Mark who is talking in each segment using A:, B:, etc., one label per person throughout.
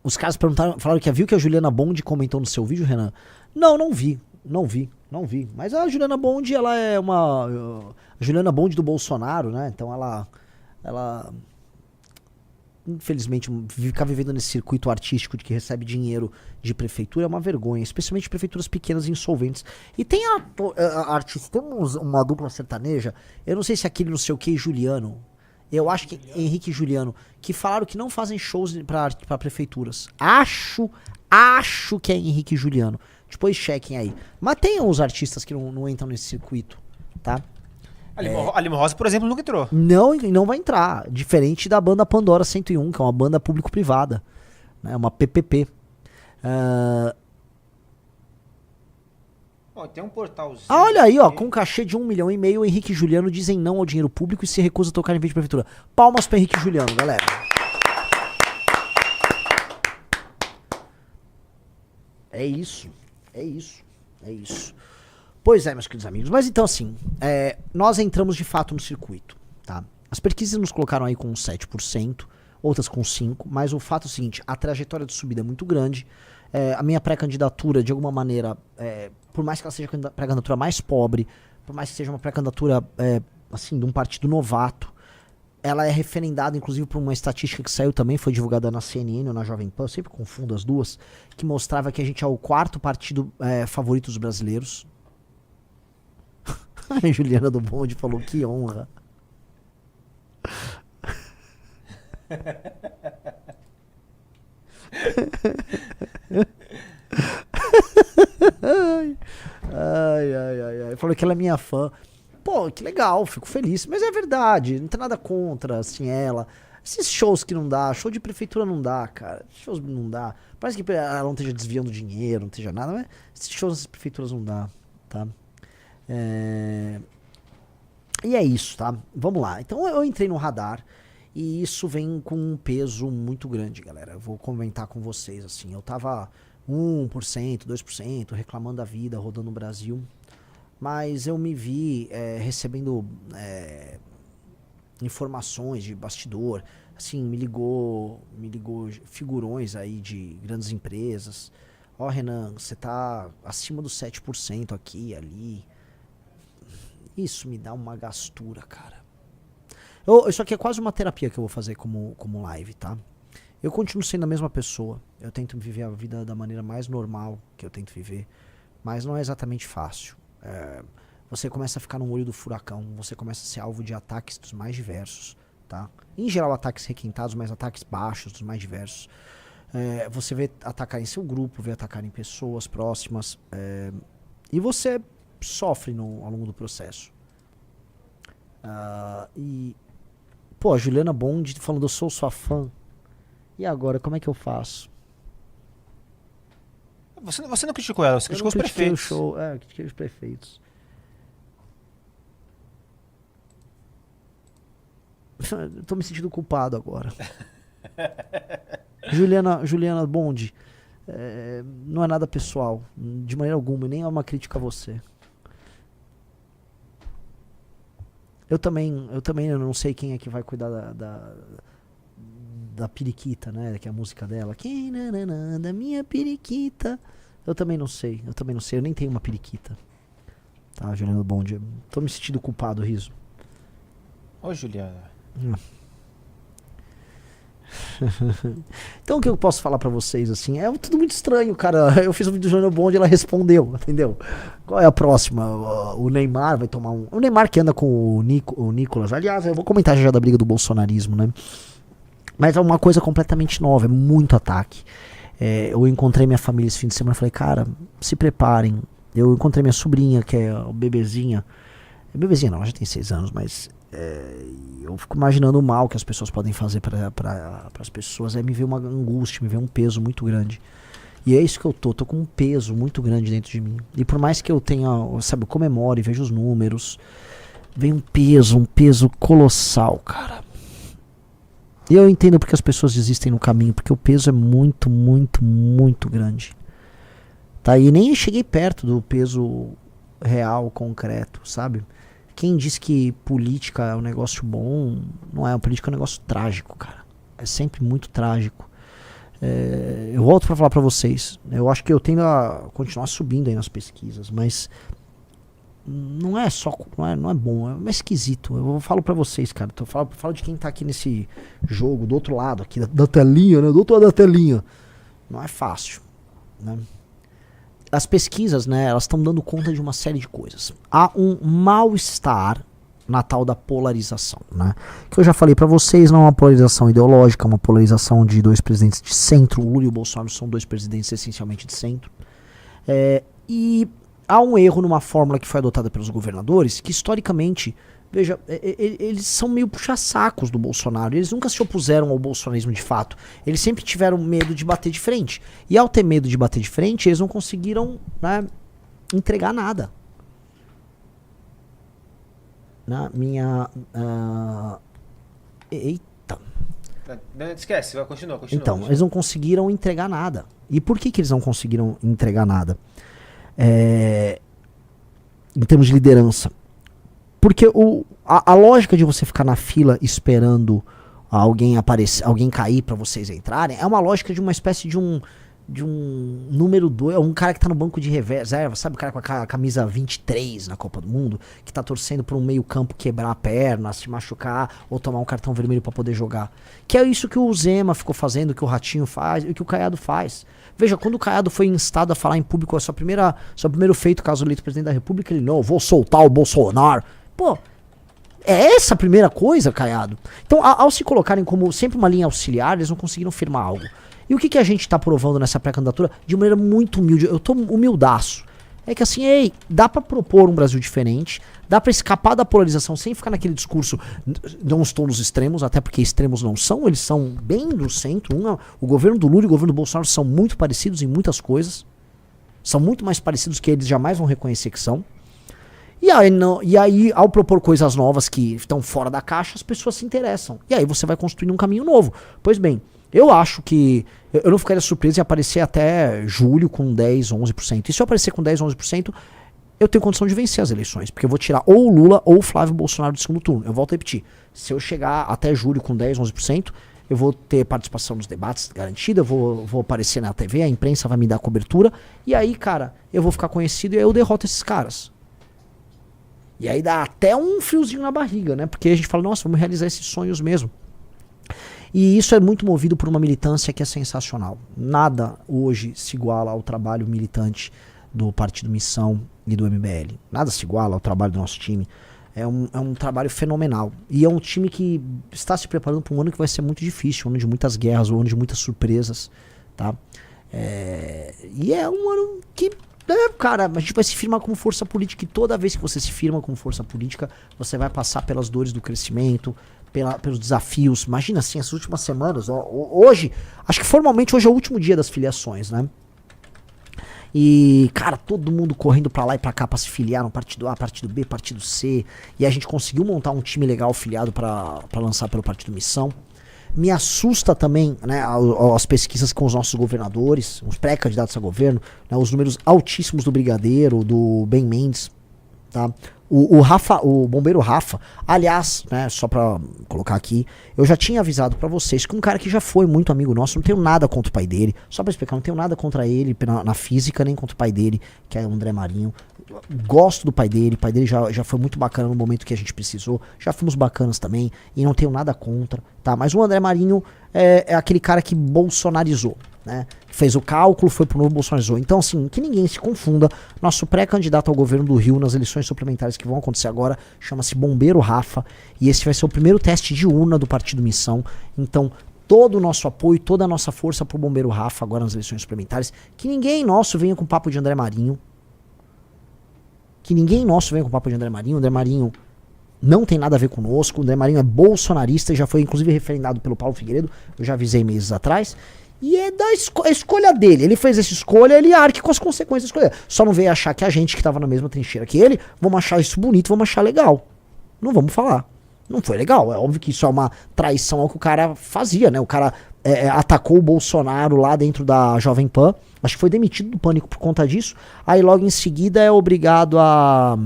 A: Os caras perguntaram, falaram que viu que a Juliana Bond comentou no seu vídeo, Renan? Não vi. Mas a Juliana Bond, ela é a Juliana Bond do Bolsonaro, né? Então ela infelizmente, ficar vivendo nesse circuito artístico de que recebe dinheiro de prefeitura é uma vergonha, especialmente prefeituras pequenas e insolventes. E tem artista, tem uma dupla sertaneja, eu não sei se é aquele não sei o que Juliano, eu acho que Henrique e Juliano, que falaram que não fazem shows pra prefeituras. Acho que é Henrique e Juliano. Depois chequem aí. Mas tem uns artistas que não entram nesse circuito, tá?
B: A Lima Rosa, por exemplo, nunca entrou.
A: Não vai entrar. Diferente da banda Pandora 101, que é uma banda público-privada. É uma PPP.
B: Tem um portalzinho.
A: Olha aí, ó. Com cachê de 1,5 milhão, Henrique e Juliano dizem não ao dinheiro público e se recusam a tocar em vídeo de prefeitura. Palmas pra Henrique e Juliano, galera. É isso. Pois é, meus queridos amigos. Mas então, assim, nós entramos de fato no circuito, tá? As pesquisas nos colocaram aí com 7%, outras com 5%, mas o fato é o seguinte, a trajetória de subida é muito grande. A minha pré-candidatura, de alguma maneira, por mais que ela seja a pré-candidatura mais pobre, por mais que seja uma pré-candidatura, assim, de um partido novato, ela é referendada, inclusive, por uma estatística que saiu também, foi divulgada na CNN ou na Jovem Pan, eu sempre confundo as duas, que mostrava que a gente é o 4º partido favorito dos brasileiros. A Juliana do Bonde falou, que honra. Ai. Falou que ela é minha fã. Pô, que legal, fico feliz. Mas é verdade, não tem nada contra, assim, ela. Esses shows que não dá, show de prefeitura não dá, cara. Shows não dá. Parece que ela não esteja desviando dinheiro, não esteja nada, mas esses shows das prefeituras não dá, tá? E é isso, tá? Vamos lá. Então eu entrei no radar e isso vem com um peso muito grande, galera. Eu vou comentar com vocês, assim. Eu tava 1%, 2% reclamando da vida, rodando o Brasil. Mas eu me vi recebendo informações de bastidor. Assim, me ligou figurões aí de grandes empresas. Ó, Renan, você tá acima dos 7% aqui, ali. Isso me dá uma gastura, cara. Isso aqui é quase uma terapia que eu vou fazer como live, tá? Eu continuo sendo a mesma pessoa. Eu tento viver a vida da maneira mais normal que eu tento viver. Mas não é exatamente fácil. Você começa a ficar no olho do furacão. Você começa a ser alvo de ataques dos mais diversos, tá? Em geral, ataques requintados, mas ataques baixos dos mais diversos. Você vê atacar em seu grupo, vê atacar em pessoas próximas. E você sofre ao longo do processo. Pô, a Juliana Bond falando, eu sou sua fã. E agora, como é que eu faço?
B: Você não criticou ela, você criticou os prefeitos.
A: Critiquei os prefeitos. Tô me sentindo culpado agora. Juliana Bond, não é nada pessoal, de maneira alguma, nem é uma crítica a você. Eu também não sei quem é que vai cuidar da periquita, né? Que é a música dela. Quem da minha periquita. Eu também não sei. Eu nem tenho uma periquita. Tá, Juliana Bond. Tô me sentindo culpado, riso.
B: Ô, Juliana.
A: Então o que eu posso falar pra vocês, assim, é tudo muito estranho, cara. Eu fiz um vídeo do Juliana Bond e ela respondeu, entendeu? Qual é a próxima? O Neymar vai tomar um... O Neymar que anda com o Nicolas. Aliás, eu vou comentar já da briga do bolsonarismo, né? Mas é uma coisa completamente nova, é muito ataque. Eu encontrei minha família esse fim de semana e falei, cara, se preparem. Eu encontrei minha sobrinha, que é a bebezinha. Bebezinha não, ela já tem 6 anos, mas... eu fico imaginando o mal que as pessoas podem fazer para as pessoas. Me vê uma angústia, me vê um peso muito grande. E é isso que eu tô com um peso muito grande dentro de mim. E por mais que eu tenha, sabe, eu comemore, vejo os números, vem um peso colossal, cara. E eu entendo porque as pessoas desistem no caminho, porque o peso é muito, muito, muito grande. Tá? E nem cheguei perto do peso real, concreto, sabe? Quem diz que política é um negócio bom, não é. A política é um negócio trágico, cara. É sempre muito trágico. volto pra falar pra vocês. Eu acho que eu tendo a continuar subindo aí nas pesquisas, mas não é só, não é bom, é esquisito. Eu falo pra vocês, cara. Eu falo de quem tá aqui nesse jogo, do outro lado aqui, da telinha, né? Do outro lado da telinha. Não é fácil, né? As pesquisas, né, elas estão dando conta de uma série de coisas. Há um mal-estar na tal da polarização, né? Que eu já falei pra vocês, não é uma polarização ideológica, é uma polarização de dois presidentes de centro. O Lula e o Bolsonaro são dois presidentes essencialmente de centro. E há um erro numa fórmula que foi adotada pelos governadores, que historicamente, veja, eles são meio puxa-sacos do Bolsonaro. Eles nunca se opuseram ao bolsonarismo de fato. Eles sempre tiveram medo de bater de frente. E ao ter medo de bater de frente, eles não conseguiram, né, entregar nada. Na minha... eita.
B: Não, esquece, vai, continua.
A: Então, eles não conseguiram entregar nada. E por que eles não conseguiram entregar nada? Em termos de liderança. Porque a lógica de você ficar na fila esperando alguém aparecer, alguém cair pra vocês entrarem, é uma lógica de uma espécie de um número 2, é um cara que tá no banco de reserva, sabe, o cara com a camisa 23 na Copa do Mundo, que tá torcendo pra um meio campo quebrar a perna, se machucar, ou tomar um cartão vermelho pra poder jogar. Que é isso que o Zema ficou fazendo, que o Ratinho faz, e que o Caiado faz. Veja, quando o Caiado foi instado a falar em público, seu primeiro feito, caso eleito presidente da República, ele, não, vou soltar o Bolsonaro. Pô, é essa a primeira coisa, Caiado? Então, ao se colocarem como sempre uma linha auxiliar, eles não conseguiram firmar algo. E o que a gente tá provando nessa pré-candidatura? De maneira muito humilde, eu tô humildaço. É que assim, dá pra propor um Brasil diferente, dá pra escapar da polarização sem ficar naquele discurso, não estou nos extremos, até porque extremos não são, eles são bem do centro. O governo do Lula e o governo do Bolsonaro são muito parecidos em muitas coisas. São muito mais parecidos que eles jamais vão reconhecer que são. E aí, ao propor coisas novas que estão fora da caixa, as pessoas se interessam. E aí você vai construindo um caminho novo. Pois bem, eu acho que eu não ficaria surpreso em aparecer até julho com 10, 11%. E se eu aparecer com 10, 11%, eu tenho condição de vencer as eleições. Porque eu vou tirar ou o Lula ou o Flávio Bolsonaro do segundo turno. Eu volto a repetir. Se eu chegar até julho com 10, 11%, eu vou ter participação nos debates garantida, eu vou aparecer na TV, a imprensa vai me dar cobertura. E aí, cara, eu vou ficar conhecido e aí eu derroto esses caras. E aí dá até um friozinho na barriga, né? Porque a gente fala, nossa, vamos realizar esses sonhos mesmo. E isso é muito movido por uma militância que é sensacional. Nada hoje se iguala ao trabalho militante do Partido Missão e do MBL. Nada se iguala ao trabalho do nosso time. É um trabalho fenomenal. E é um time que está se preparando para um ano que vai ser muito difícil, um ano de muitas guerras, um ano de muitas surpresas, tá? E é um ano que... cara, a gente vai se firmar como força política, e toda vez que você se firma como força política, você vai passar pelas dores do crescimento, pelos desafios. Imagina assim, essas últimas semanas, hoje, acho que formalmente hoje é o último dia das filiações, né? E, cara, todo mundo correndo pra lá e pra cá pra se filiar no partido A, partido B, partido C, e a gente conseguiu montar um time legal filiado pra lançar pelo Partido Missão. Me assusta também, né, as pesquisas com os nossos governadores, os pré-candidatos a governo, né, os números altíssimos do Brigadeiro, do Ben Mendes, tá? O bombeiro Rafa, aliás, né, só pra colocar aqui, eu já tinha avisado pra vocês que um cara que já foi muito amigo nosso, não tenho nada contra o pai dele, só pra explicar, não tenho nada contra ele na física, nem contra o pai dele, que é o André Marinho. Gosto do pai dele já foi muito bacana no momento que a gente precisou, já fomos bacanas também, e não tenho nada contra, tá? Mas o André Marinho é aquele cara que bolsonarizou, né? Fez o cálculo, foi pro novo, bolsonarizou. Então, assim, que ninguém se confunda, nosso pré-candidato ao governo do Rio nas eleições suplementares que vão acontecer agora chama-se Bombeiro Rafa, e esse vai ser o primeiro teste de urna do Partido Missão. Então, todo o nosso apoio, toda a nossa força pro Bombeiro Rafa agora nas eleições suplementares. Que ninguém nosso venha com papo de André Marinho. Que ninguém nosso venha com papo de André Marinho. O André Marinho não tem nada a ver conosco. O André Marinho é bolsonarista e já foi inclusive referendado pelo Paulo Figueiredo. Eu já avisei meses atrás. E é da escolha dele. Ele fez essa escolha, ele arque com as consequências da escolha. Só não veio achar que a gente que tava na mesma trincheira que ele, vamos achar isso bonito, vamos achar legal. Não vamos falar. Não foi legal. É óbvio que isso é uma traição ao que o cara fazia, né? O cara atacou o Bolsonaro lá dentro da Jovem Pan. Acho que foi demitido do Pânico por conta disso. Aí logo em seguida é obrigado a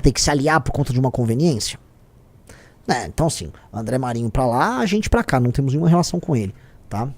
A: ter que se aliar por conta de uma conveniência. Então assim, André Marinho pra lá, a gente pra cá. Não temos nenhuma relação com ele, tá?